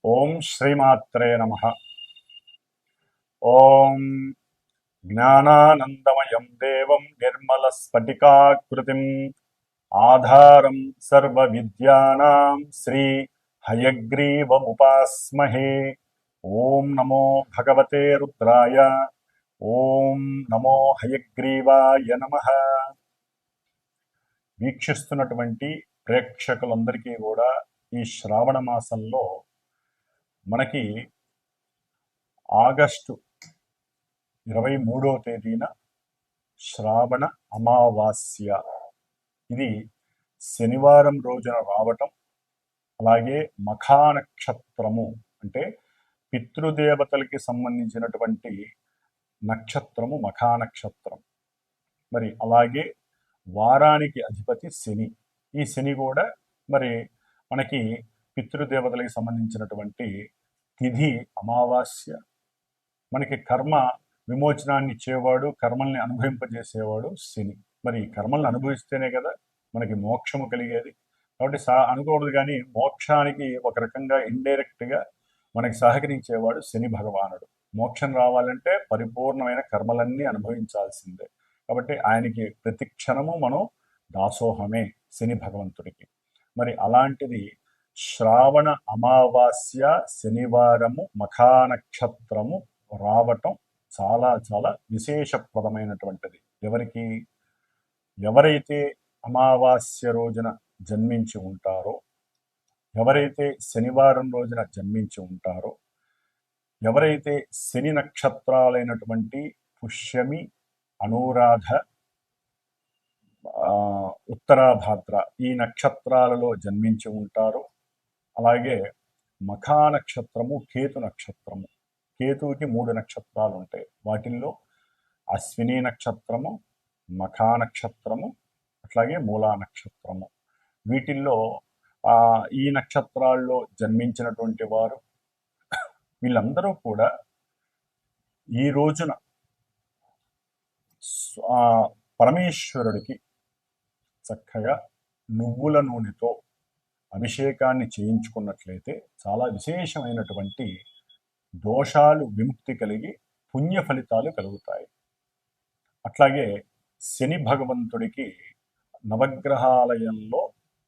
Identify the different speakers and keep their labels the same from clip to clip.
Speaker 1: ఓం శ్రీమాత్రే నమః. ఓం జ్ఞానానందమయం దేవం నిర్మలస్ఫటికాకృతిం ఆధారం సర్వవిద్యానాం శ్రీ హయగ్రీవముపాస్మహే. ఓం నమో భగవతే రుద్రాయ. ఓం నమో హయగ్రీవాయ నమః. వీక్షిస్తున్నటువంటి ప్రేక్షకులందరికీ కూడా ఈ శ్రావణ మాసంలో మనకి ఆగస్టు 23వ తేదీన శ్రావణ అమావాస్య, ఇది శనివారం రోజున రావటం, అలాగే మఖా నక్షత్రము అంటే పితృదేవతలకి సంబంధించినటువంటి నక్షత్రము మఖా నక్షత్రం. మరి అలాగే వారానికి అధిపతి శని. ఈ శని కూడా మరి మనకి పితృదేవతలకి సంబంధించినటువంటి తిథి అమావాస్య. మనకి కర్మ విమోచనాన్ని ఇచ్చేవాడు, కర్మల్ని అనుభవింపజేసేవాడు శని. మరి కర్మల్ని అనుభవిస్తేనే కదా మనకి మోక్షము కలిగేది. కాబట్టి అనుకోవద్దు, కానీ మోక్షానికి ఒక రకంగా ఇండైరెక్ట్గా మనకి సహకరించేవాడు శని భగవానుడు. మోక్షం రావాలంటే పరిపూర్ణమైన కర్మలన్నీ అనుభవించాల్సిందే. కాబట్టి ఆయనకి ప్రతి క్షణము మనం దాసోహమే శని భగవంతుడికి. మరి అలాంటిది శ్రావణ అమావాస్య శనివారము మఖా నక్షత్రము రావటం చాలా చాలా విశేషప్రదమైనటువంటిది. ఎవరైతే అమావాస్య రోజున జన్మించి ఉంటారో, ఎవరైతే శనివారం రోజున జన్మించి ఉంటారో, ఎవరైతే శని నక్షత్రాలైనటువంటి పుష్యమి, అనురాధ, ఉత్తరాభాద్ర ఈ నక్షత్రాలలో జన్మించి ఉంటారో, అలాగే మఖా నక్షత్రము, కేతు నక్షత్రము. కేతువుకి 3 నక్షత్రాలు ఉంటాయి. వాటిల్లో అశ్విని నక్షత్రము, మఖా నక్షత్రము, అట్లాగే మూలా నక్షత్రము. వీటిల్లో ఈ నక్షత్రాల్లో జన్మించినటువంటి వారు వీళ్ళందరూ కూడా ఈ రోజున పరమేశ్వరుడికి చక్కగా నువ్వుల నూనెతో అభిషేకాన్ని చేయించుకున్నట్లయితే చాలా విశేషమైనటువంటి దోషాలు విముక్తి కలిగి పుణ్య ఫలితాలు కలుగుతాయి. అట్లాగే శని భగవంతుడికి నవగ్రహాలయంలో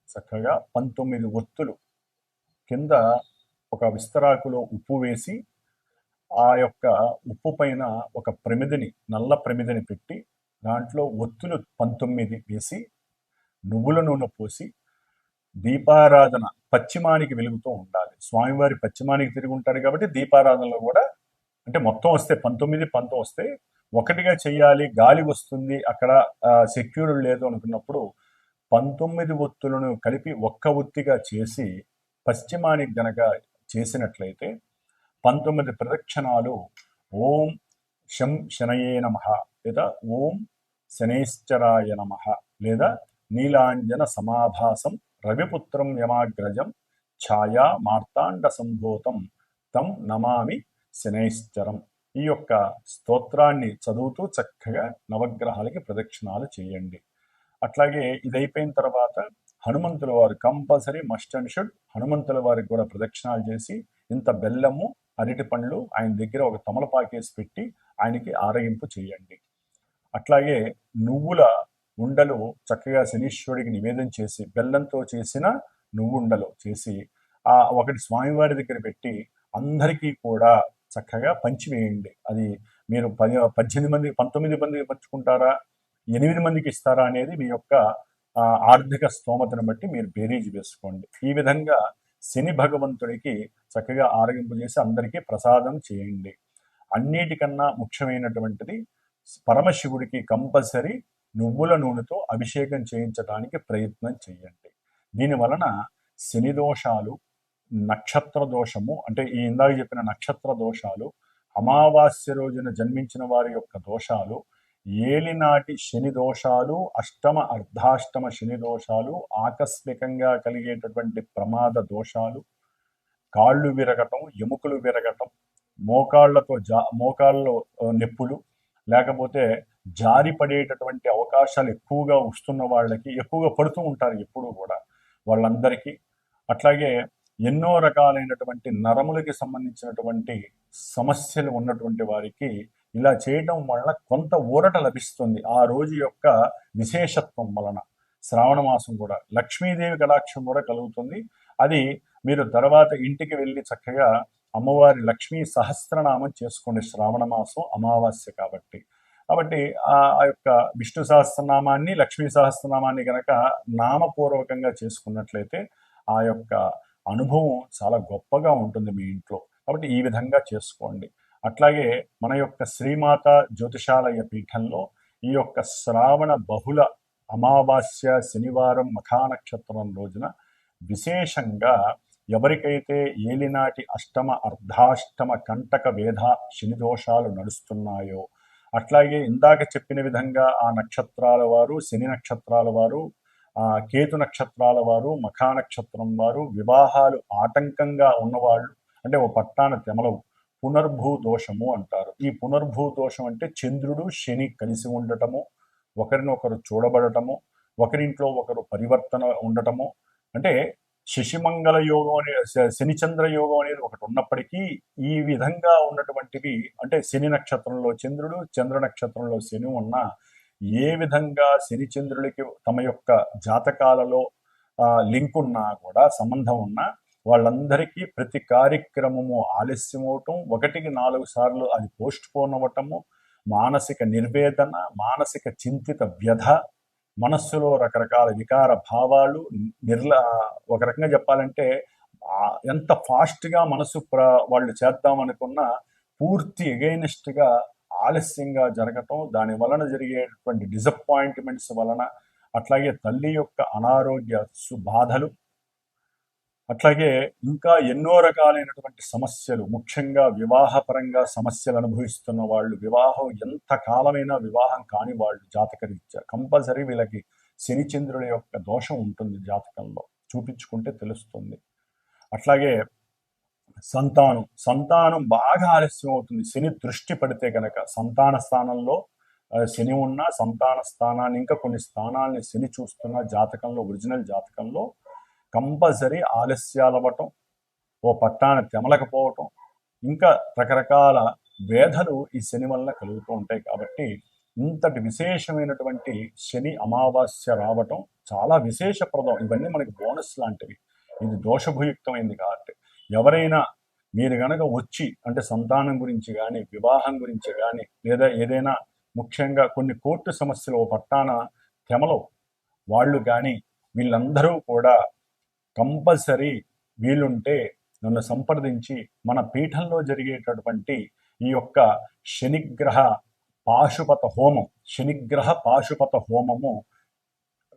Speaker 1: చక్కగా 19 ఒత్తులు కింద ఒక విస్తరాకులో ఉప్పు వేసి, ఆ యొక్క ఉప్పు పైన ఒక ప్రమిదని, నల్ల ప్రమిదని పెట్టి దాంట్లో ఒత్తులు 19 వేసి నువ్వుల నూనె పోసి దీపారాధన పశ్చిమానికి వెలుగుతూ ఉండాలి. స్వామివారి పశ్చిమానికి తిరిగి ఉంటారు కాబట్టి దీపారాధనలో కూడా అంటే మొత్తం వస్తే 19 వస్తే ఒకటిగా చేయాలి, గాలి వస్తుంది, అక్కడ సెక్యూర్ లేదు అనుకున్నప్పుడు 19 ఒత్తులను కలిపి ఒక్క ఒత్తిగా చేసి పశ్చిమానికి గనక చేసినట్లయితే 19 ప్రదక్షిణాలు ఓం శం శనయే నమః, లేదా ఓం శనైశ్చరాయ నమః, లేదా నీలాంజన సమాభాసం రవిపుత్రం యమాగ్రజం ఛాయా మార్తాండ సంభూతం తం నమామి శనైశ్చరం. ఈ యొక్క స్తోత్రాన్ని చదువుతూ చక్కగా నవగ్రహాలకి ప్రదక్షిణాలు చేయండి. అట్లాగే ఇది అయిపోయిన తర్వాత హనుమంతుల వారు కంపల్సరీ మస్ట్ అండ్ షుడ్ హనుమంతుల వారికి కూడా ప్రదక్షిణాలు చేసి ఇంత బెల్లము, అరటి పండ్లు ఆయన దగ్గర ఒక తమలపాకేసి పెట్టి ఆయనకి ఆరగింపు చేయండి. అట్లాగే నువ్వుల ఉండలు చక్కగా శనీశ్వరుడికి నివేదన చేసి బెల్లంతో చేసిన నువ్వుండలు చేసి ఒకటి స్వామివారి దగ్గర పెట్టి అందరికీ కూడా చక్కగా పంచివేయండి. అది మీరు 19 మందికి పంచుకుంటారా, 8 మందికి ఇస్తారా అనేది మీ యొక్క ఆర్థిక స్తోమతను బట్టి మీరు బేరీజు వేసుకోండి. ఈ విధంగా శని భగవంతుడికి చక్కగా ఆరగింపు చేసి అందరికీ ప్రసాదం చేయండి. అన్నిటికన్నా ముఖ్యమైనటువంటిది పరమశివుడికి కంపల్సరీ నువ్వుల నూనెతో అభిషేకం చేయించడానికి ప్రయత్నం చేయండి. దీని వలన శని దోషాలు, నక్షత్ర దోషము అంటే ఈ ఇందాక చెప్పిన నక్షత్ర దోషాలు, అమావాస్య రోజున జన్మించిన వారి యొక్క దోషాలు, ఏలినాటి శని దోషాలు, అష్టమ అర్ధాష్టమ శని దోషాలు, ఆకస్మికంగా కలిగేటటువంటి ప్రమాద దోషాలు, కాళ్ళు విరగటం, ఎముకలు విరగటం, మోకాళ్ళలో నొప్పులు, లేకపోతే జారి పడేటటువంటి అవకాశాలు ఎక్కువగా వస్తున్న వాళ్ళకి, ఎక్కువగా పడుతూ ఉంటారు ఎప్పుడూ కూడా వాళ్ళందరికీ. అట్లాగే ఎన్నో రకాలైనటువంటి నరములకి సంబంధించినటువంటి సమస్యలు ఉన్నటువంటి వారికి ఇలా చేయడం వలన కొంత ఊరట లభిస్తుంది. ఆ రోజు యొక్క విశేషత్వం వలన శ్రావణ మాసం కూడా లక్ష్మీదేవి కటాక్షం కూడా కలుగుతుంది. అది మీరు తర్వాత ఇంటికి వెళ్ళి చక్కగా అమ్మవారి లక్ష్మీ సహస్రనామం చేసుకోండి. శ్రావణ మాసం అమావాస్య కాబట్టి ఆ యొక్క విష్ణు సహస్రనామాన్ని లక్ష్మీ సహస్రనామాన్ని గనక నామపూర్వకంగా చేసుకున్నట్లయితే ఆ యొక్క అనుభవం చాలా గొప్పగా ఉంటుంది మీ ఇంట్లో. కాబట్టి ఈ విధంగా చేసుకోండి. అట్లాగే మన యొక్క శ్రీమాత జ్యోతిషాలయ పీఠంలో ఈ యొక్క శ్రావణ బహుళ అమావాస్య శనివారం మఖానక్షత్రం రోజున విశేషంగా ఎవరికైతే ఏలినాటి అష్టమ అర్ధాష్టమ కంటక వేధ శని దోషాలు నడుస్తున్నాయో, అట్లాగే ఇందాక చెప్పిన విధంగా ఆ నక్షత్రాల వారు, శని నక్షత్రాల వారు, కేతు నక్షత్రాల వారు, మఖా నక్షత్రం వారు, వివాహాలు ఆటంకంగా ఉన్నవాళ్ళు, అంటే ఓ పట్టాన తెమలవు, పునర్భూ దోషము అంటారు. ఈ పునర్భూ దోషం అంటే చంద్రుడు శని కలిసి ఉండటము, ఒకరినొకరు చూడబడటము, ఒకరింట్లో ఒకరు పరివర్తన ఉండటము, అంటే శశిమంగళ యోగం అనే శనిచంద్ర యోగం అనేది ఒకటి ఉన్నప్పటికీ ఈ విధంగా ఉన్నటువంటివి, అంటే శని నక్షత్రంలో చంద్రుడు, చంద్ర నక్షత్రంలో శని ఉన్న ఏ విధంగా శని చంద్రులకి తమ యొక్క జాతకాలలో లింక్ ఉన్నా కూడా, సంబంధం ఉన్నా, వాళ్ళందరికీ ప్రతి కార్యక్రమము ఆలస్యం అవటం, 1-4 సార్లు అది పోస్ట్ పోన్ అవ్వటము, మానసిక నిర్వేదన, మానసిక చింతిత వ్యధ, మనస్సులో రకరకాల వికార భావాలు, ఒక రకంగా చెప్పాలంటే ఎంత ఫాస్ట్గా మనసు వాళ్ళు చేద్దామనుకున్న పూర్తి ఎగైనెస్ట్గా ఆలస్యంగా జరగటం, దాని వలన జరిగేటువంటి డిసప్పాయింట్మెంట్స్ వలన, అట్లాగే తల్లి యొక్క అనారోగ్య బాధలు, అట్లాగే ఇంకా ఎన్నో రకాలైనటువంటి సమస్యలు, ముఖ్యంగా వివాహపరంగా సమస్యలు అనుభవిస్తున్న వాళ్ళు, వివాహం ఎంత కాలమైనా వివాహం కాని వాళ్ళు జాతకరీత్యా కంపల్సరీ వీళ్ళకి శనిచంద్రుల యొక్క దోషం ఉంటుంది. జాతకంలో చూపించుకుంటే తెలుస్తుంది. అట్లాగే సంతానం బాగా ఆలస్యం అవుతుంది. శని దృష్టి పడితే కనుక సంతాన స్థానంలో శని ఉన్న సంతాన స్థానాన్ని, ఇంకా కొన్ని స్థానాలని శని చూస్తున్న జాతకంలో, ఒరిజినల్ జాతకంలో కంపల్సరీ ఆలస్యాలు అవ్వటం, ఓ పట్టాన తెమలకపోవటం, ఇంకా రకరకాల వేధలు ఈ శని వలన కలుగుతూ ఉంటాయి. కాబట్టి ఇంతటి విశేషమైనటువంటి శని అమావాస్య రావటం చాలా విశేషప్రదం. ఇవన్నీ మనకి బోనస్ లాంటివి. ఇది దోషభుయుక్తమైంది కాబట్టి ఎవరైనా మీరు గనక వచ్చి, అంటే సంతానం గురించి కానీ, వివాహం గురించి కానీ, లేదా ఏదైనా ముఖ్యంగా కొన్ని కోర్టు సమస్యలు ఓ పట్టాన తెమలో వాళ్ళు కానీ, వీళ్ళందరూ కూడా కంపల్సరీ వీలుంటే నన్ను సంప్రదించి మన పీఠంలో జరిగేటటువంటి ఈ యొక్క శనిగ్రహ పాశుపత హోమము,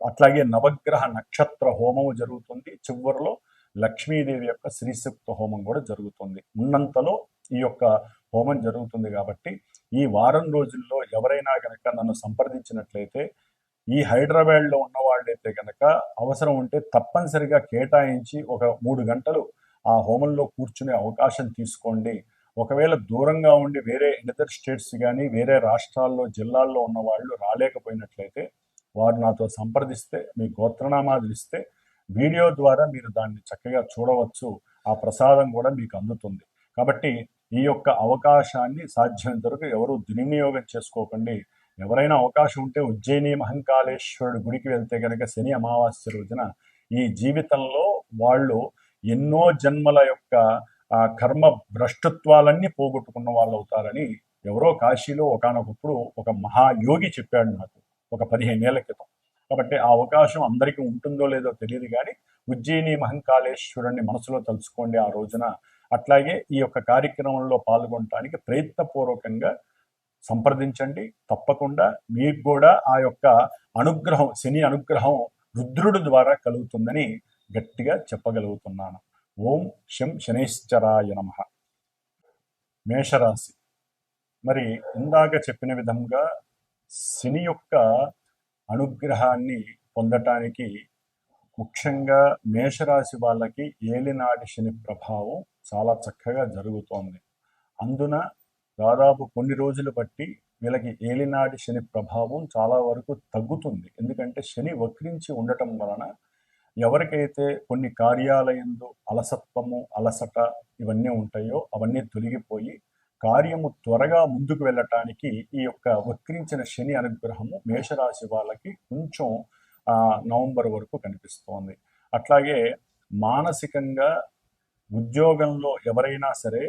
Speaker 1: అట్లాగే నవగ్రహ నక్షత్ర హోమము జరుగుతుంది. చివరిలో లక్ష్మీదేవి యొక్క శ్రీసూక్త హోమం కూడా జరుగుతుంది. ఉన్నంతలో ఈ యొక్క హోమం జరుగుతుంది. కాబట్టి ఈ వారం రోజుల్లో ఎవరైనా కనుక నన్ను సంప్రదించినట్లయితే, ఈ హైదరాబాద్లో ఉన్న వాళ్ళైతే కనుక అవసరం ఉంటే తప్పనిసరిగా కేటాయించి ఒక 3 గంటలు ఆ హోమంలో కూర్చునే అవకాశం తీసుకోండి. ఒకవేళ దూరంగా ఉండి వేరే ఇతర స్టేట్స్ కానీ, వేరే రాష్ట్రాల్లో, జిల్లాల్లో ఉన్న వాళ్ళు రాలేకపోయినట్లయితే వారు నాతో సంప్రదిస్తే, మీ గోత్రనామాలు ఇస్తే వీడియో ద్వారా మీరు దాన్ని చక్కగా చూడవచ్చు. ఆ ప్రసాదం కూడా మీకు అందుతుంది. కాబట్టి ఈ యొక్క అవకాశాన్ని సాధ్యమైనంత వరకు ఎవరు దుర్వినియోగం చేసుకోకండి. ఎవరైనా అవకాశం ఉంటే ఉజ్జయిని మహంకాళేశ్వరుడు గుడికి వెళ్తే కనుక శని అమావాస్య రోజున ఈ జీవితంలో వాళ్ళు ఎన్నో జన్మల యొక్క కర్మ భ్రష్టత్వాలన్నీ పోగొట్టుకున్న వాళ్ళు అవుతారని ఎవరో కాశీలో ఒకానొకప్పుడు ఒక మహాయోగి చెప్పాడు నాకు, ఒక 15 ఏళ్ల క్రితం. కాబట్టి ఆ అవకాశం అందరికీ ఉంటుందో లేదో తెలియదు, కానీ ఉజ్జయిని మహంకాళేశ్వరుణ్ణి మనసులో తలుచుకోండి ఆ రోజున. అట్లాగే ఈ యొక్క కార్యక్రమంలో పాల్గొనడానికి ప్రయత్నపూర్వకంగా సంప్రదించండి. తప్పకుండా మీకు కూడా ఆ యొక్క అనుగ్రహం, శని అనుగ్రహం రుద్రుడి ద్వారా కలుగుతుందని గట్టిగా చెప్పగలుగుతున్నాను. ఓం శం శనైశ్చరాయ నమః. మేషరాశి. మరి ఇందాక చెప్పిన విధంగా శని యొక్క అనుగ్రహాన్ని పొందటానికి ముఖ్యంగా మేషరాశి వాళ్ళకి ఏలినాటి శని ప్రభావం చాలా చక్కగా జరుగుతోంది. అందున దాదాపు కొన్ని రోజులు బట్టి వీళ్ళకి ఏలినాటి శని ప్రభావం చాలా వరకు తగ్గుతుంది. ఎందుకంటే శని వక్రించి ఉండటం వలన ఎవరికైతే కొన్ని కార్యాలయంలో అలసత్వము, అలసట ఇవన్నీ ఉంటాయో అవన్నీ తొలగిపోయి కార్యము త్వరగా ముందుకు వెళ్ళటానికి ఈ యొక్క వక్రించిన శని అనుగ్రహము మేషరాశి వాళ్ళకి కొంచెం నవంబర్ వరకు కనిపిస్తోంది. అట్లాగే మానసికంగా ఉద్యోగంలో ఎవరైనా సరే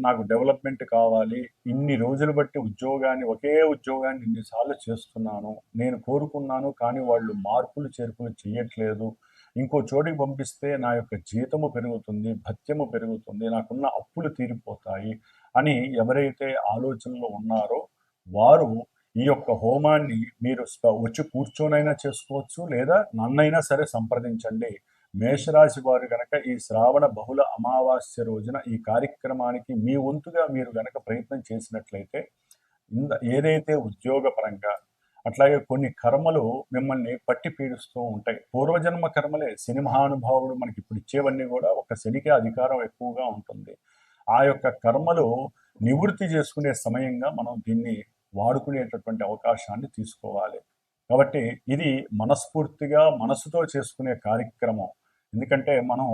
Speaker 1: నాకు డెవలప్మెంట్ కావాలి, ఇన్ని రోజులు బట్టి ఒకే ఉద్యోగాన్ని ఇన్నిసార్లు చేస్తున్నాను, నేను కోరుకున్నాను కానీ వాళ్ళు మార్పులు చేర్పులు చేయట్లేదు, ఇంకో చోటికి పంపిస్తే నా యొక్క జీతము పెరుగుతుంది, భత్యము పెరుగుతుంది, నాకున్న అప్పులు తీరిపోతాయి అని ఎవరైతే ఆలోచనలో ఉన్నారో వారు ఈ యొక్క హోమాన్ని మీరు వచ్చి కూర్చొనైనా చేసుకోవచ్చు, లేదా నన్నైనా సరే సంప్రదించండి. మేషరాశి వారు గనక ఈ శ్రావణ బహుళ అమావాస్య రోజున ఈ కార్యక్రమానికి మీ వంతుగా మీరు గనక ప్రయత్నం చేసినట్లయితే ఏదైతే ఉద్యోగపరంగా అట్లాగే కొన్ని కర్మలు మిమ్మల్ని పట్టి పీడిస్తూ ఉంటాయి. పూర్వజన్మ కర్మలే శని మహానుభావుడు మనకి ఇప్పుడు ఇచ్చేవన్నీ కూడా ఒక శనికి అధికారం ఎక్కువగా ఉంటుంది. ఆ యొక్క కర్మలు నివృత్తి చేసుకునే సమయంగా మనం దీన్ని వాడుకునేటటువంటి అవకాశాన్ని తీసుకోవాలి. కాబట్టి ఇది మనస్ఫూర్తిగా మనసుతో చేసుకునే కార్యక్రమం. ఎందుకంటే మనం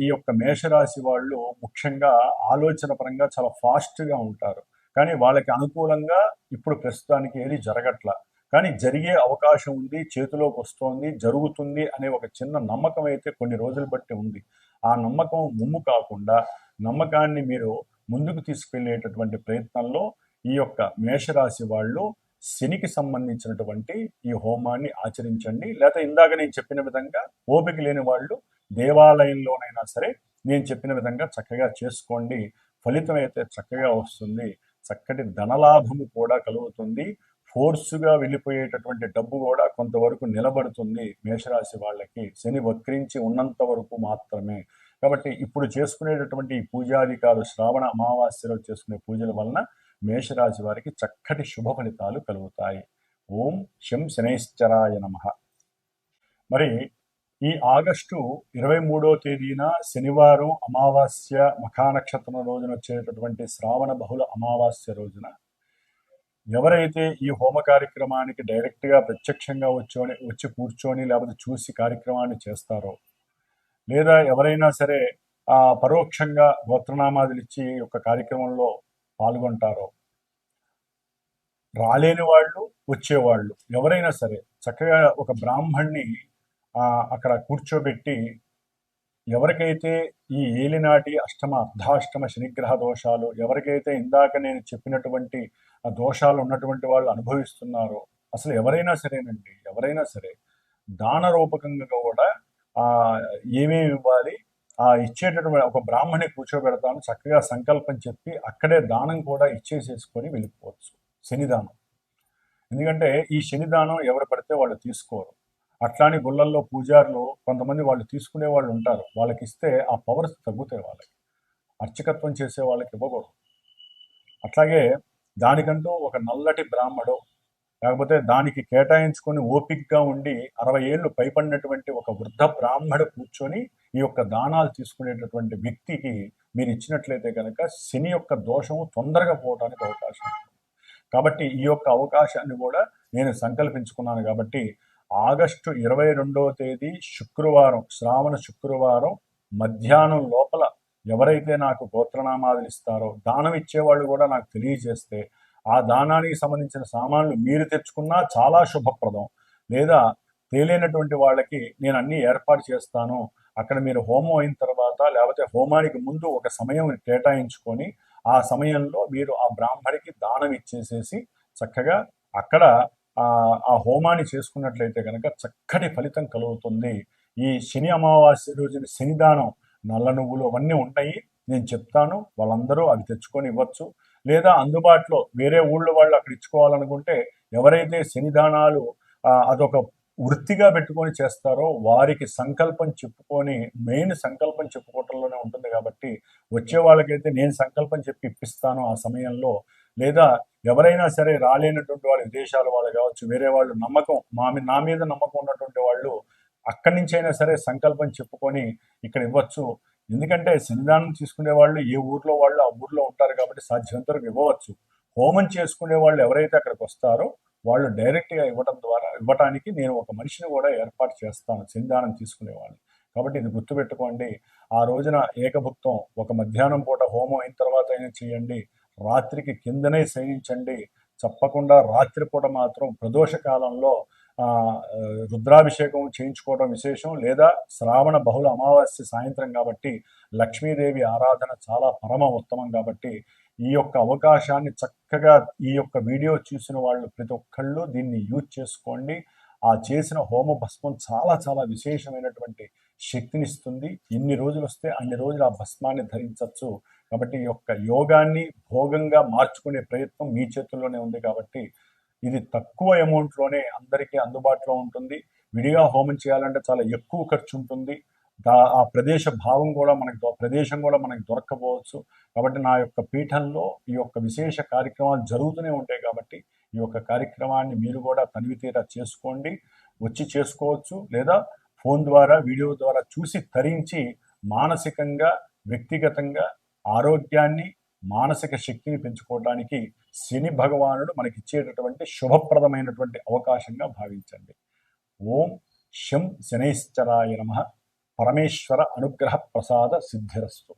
Speaker 1: ఈ యొక్క మేషరాశి వాళ్ళు ముఖ్యంగా ఆలోచన పరంగా చాలా ఫాస్ట్గా ఉంటారు, కానీ వాళ్ళకి అనుకూలంగా ఇప్పుడు ప్రస్తుతానికి ఏది జరగట్ల, కానీ జరిగే అవకాశం ఉంది, చేతిలోకి వస్తోంది, జరుగుతుంది అనే ఒక చిన్న నమ్మకం అయితే కొన్ని రోజులు బట్టి ఉంది. ఆ నమ్మకం ముమ్ము కాకుండా నమ్మకాన్ని మీరు ముందుకు తీసుకెళ్లేటటువంటి ప్రయత్నంలో ఈ యొక్క మేషరాశి వాళ్ళు శనికి సంబంధించినటువంటి ఈ హోమాన్ని ఆచరించండి. లేకపోతే ఇందాక నేను చెప్పిన విధంగా ఓపిక లేని వాళ్ళు దేవాలయంలోనైనా సరే నేను చెప్పిన విధంగా చక్కగా చేసుకోండి. ఫలితం అయితే చక్కగా వస్తుంది, చక్కటి ధనలాభము కూడా కలుగుతుంది, ఫోర్సుగా వెళ్ళిపోయేటటువంటి డబ్బు కూడా కొంతవరకు నిలబడుతుంది మేషరాశి వాళ్ళకి, శని వక్రించి ఉన్నంత వరకు మాత్రమే. కాబట్టి ఇప్పుడు చేసుకునేటటువంటి ఈ పూజాధికాలు శ్రావణ అమావాస్యలో చేసుకునే పూజల వలన మేషరాశి వారికి చక్కటి శుభ ఫలితాలు కలుగుతాయి. ఓం శం శనైశ్చరాయ నమః. మరి ఈ ఆగస్టు 23వ తేదీన శనివారం అమావాస్య మఖానక్షత్రం రోజున వచ్చేటటువంటి శ్రావణ బహుళ అమావాస్య రోజున ఎవరైతే ఈ హోమ కార్యక్రమానికి డైరెక్ట్గా ప్రత్యక్షంగా వచ్చి కూర్చొని లేకపోతే చూసి కార్యక్రమాన్ని చేస్తారో, లేదా ఎవరైనా సరే పరోక్షంగా గోత్రనామాదులు ఇచ్చి ఒక కార్యక్రమంలో పాల్గొంటారో, రాలేని వాళ్ళు వచ్చేవాళ్ళు ఎవరైనా సరే చక్కగా ఒక బ్రాహ్మణ్ణి అక్కడ కూర్చోబెట్టి ఎవరికైతే ఈ ఏలినాటి అష్టమ అర్ధాష్టమ శనిగ్రహ దోషాలు, ఎవరికైతే ఇందాక నేను చెప్పినటువంటి దోషాలు ఉన్నటువంటి వాళ్ళు అనుభవిస్తున్నారో, అసలు ఎవరైనా సరేనండి, ఎవరైనా సరే దాన రూపకంగా కూడా ఏమేమి ఇవ్వాలి, ఇచ్చేటటువంటి ఒక బ్రాహ్మణి కూర్చోబెడతాను, చక్కగా సంకల్పం చెప్పి అక్కడే దానం కూడా ఇచ్చేసేసుకొని వెళ్ళిపోవచ్చు. శనిదానం. ఎందుకంటే ఈ శనిదానం ఎవరు పడితే వాళ్ళు తీసుకోరు. అట్లాని గుళ్ళల్లో పూజారులు కొంతమంది వాళ్ళు తీసుకునే వాళ్ళు ఉంటారు, వాళ్ళకి ఇస్తే ఆ పవర్స్ తగ్గుతాయి, వాళ్ళకి అర్చకత్వం చేసే వాళ్ళకి ఇవ్వకూడదు. అట్లాగే దానికంటూ ఒక నల్లటి బ్రాహ్మడు, లేకపోతే దానికి కేటాయించుకొని ఓపికగా ఉండి 60 ఏళ్ళు పైపడినటువంటి ఒక వృద్ధ బ్రాహ్మడు కూర్చొని ఈ యొక్క దానాలు తీసుకునేటటువంటి వ్యక్తికి మీరు ఇచ్చినట్లయితే కనుక శని యొక్క దోషము తొందరగా పోవడానికి అవకాశం ఉంది. కాబట్టి ఈ యొక్క అవకాశాన్ని కూడా నేను సంకల్పించుకున్నాను. కాబట్టి ఆగస్టు 22వ తేదీ శుక్రవారం, శ్రావణ శుక్రవారం మధ్యాహ్నం లోపల ఎవరైతే నాకు గోత్రనామాదులు ఇస్తారో, దానం ఇచ్చేవాళ్ళు కూడా నాకు తెలియజేస్తే ఆ దానానికి సంబంధించిన సామాన్లు మీరు తెచ్చుకున్నా చాలా శుభప్రదం. లేదా తేలినటువంటి వాళ్ళకి నేను అన్నీ ఏర్పాటు చేస్తాను, అక్కడ మీరు హోమం అయిన తర్వాత లేకపోతే హోమానికి ముందు ఒక సమయం కేటాయించుకొని ఆ సమయంలో మీరు ఆ బ్రాహ్మడికి దానం ఇచ్చేసేసి చక్కగా అక్కడ ఆ హోమాన్ని చేసుకున్నట్లయితే కనుక చక్కటి ఫలితం కలుగుతుంది. ఈ శని అమావాస్య రోజున శనిదానం, నల్ల నువ్వులు అవన్నీ ఉంటాయి, నేను చెప్తాను, వాళ్ళందరూ అవి తెచ్చుకొని ఇవ్వచ్చు. లేదా అందుబాటులో వేరే ఊళ్ళో వాళ్ళు అక్కడ ఇచ్చుకోవాలనుకుంటే ఎవరైతే శనిదానాలు అదొక వృత్తిగా పెట్టుకొని చేస్తారో వారికి సంకల్పం చెప్పుకొని, మెయిన్ సంకల్పం చెప్పుకోవటంలోనే ఉంటుంది. కాబట్టి వచ్చే వాళ్ళకైతే నేను సంకల్పం చెప్పి ఇప్పిస్తాను ఆ సమయంలో. లేదా ఎవరైనా సరే రాలేనటువంటి వాళ్ళు, విదేశాల వాళ్ళు కావచ్చు, వేరే వాళ్ళు నమ్మకం నా మీద నమ్మకం ఉన్నటువంటి వాళ్ళు అక్కడి నుంచి అయినా సరే సంకల్పం చెప్పుకొని ఇక్కడ ఇవ్వచ్చు. ఎందుకంటే శనిదానం తీసుకునే వాళ్ళు ఏ ఊర్లో వాళ్ళు ఆ ఊర్లో ఉంటారు కాబట్టి సాధ్యమంతరకు ఇవ్వవచ్చు. హోమం చేసుకునే వాళ్ళు ఎవరైతే అక్కడికి వస్తారో వాళ్ళు డైరెక్ట్గా ఇవ్వటానికి నేను ఒక మనిషిని కూడా ఏర్పాటు చేస్తాను, సంధానం తీసుకునేవాళ్ళు. కాబట్టి ఇది గుర్తుపెట్టుకోండి. ఆ రోజున ఏకభుక్తం ఒక మధ్యాహ్నం పూట హోమం అయిన తర్వాత అయినా చేయండి, రాత్రికి కిందనే శయనించండి. తప్పకుండా రాత్రిపూట మాత్రం ప్రదోష కాలంలో రుద్రాభిషేకం చేయించుకోవడం విశేషం. లేదా శ్రావణ బహుళ అమావాస్య సాయంత్రం కాబట్టి లక్ష్మీదేవి ఆరాధన చాలా పరమ ఉత్తమం. కాబట్టి ఈ యొక్క అవకాశాన్ని చక్కగా ఈ యొక్క వీడియో చూసిన వాళ్ళు ప్రతి ఒక్కళ్ళు దీన్ని యూజ్ చేసుకోండి. ఆ చేసిన హోమ భస్మం చాలా చాలా విశేషమైనటువంటి శక్తినిస్తుంది. ఎన్ని రోజులు వస్తే అన్ని రోజులు ఆ భస్మాన్ని ధరించవచ్చు. కాబట్టి ఈ యొక్క యోగాన్ని భోగంగా మార్చుకునే ప్రయత్నం మీ చేతుల్లోనే ఉంది. కాబట్టి ఇది తక్కువ అమౌంట్లోనే అందరికీ అందుబాటులో ఉంటుంది. విడిగా హోమం చేయాలంటే చాలా ఎక్కువ ఖర్చు ఉంటుంది. ఆ ప్రదేశం కూడా మనకి దొరక్కపోవచ్చు. కాబట్టి నా యొక్క పీఠంలో ఈ యొక్క విశేష కార్యక్రమాలు జరుగుతూనే ఉంటాయి. కాబట్టి ఈ యొక్క కార్యక్రమాన్ని మీరు కూడా తనివితీరా చేసుకోండి. వచ్చి చేసుకోవచ్చు, లేదా ఫోన్ ద్వారా వీడియో ద్వారా చూసి తరించి మానసికంగా వ్యక్తిగతంగా ఆరోగ్యాన్ని మానసిక శక్తిని పెంచుకోవడానికి శని భగవానుడు మనకిచ్చేటటువంటి శుభప్రదమైనటువంటి అవకాశంగా భావించండి. ఓం శం శనైశ్చరాయ నమః. పరమేశ్వర అనుగ్రహ ప్రసాద సిద్ధిరస్తు.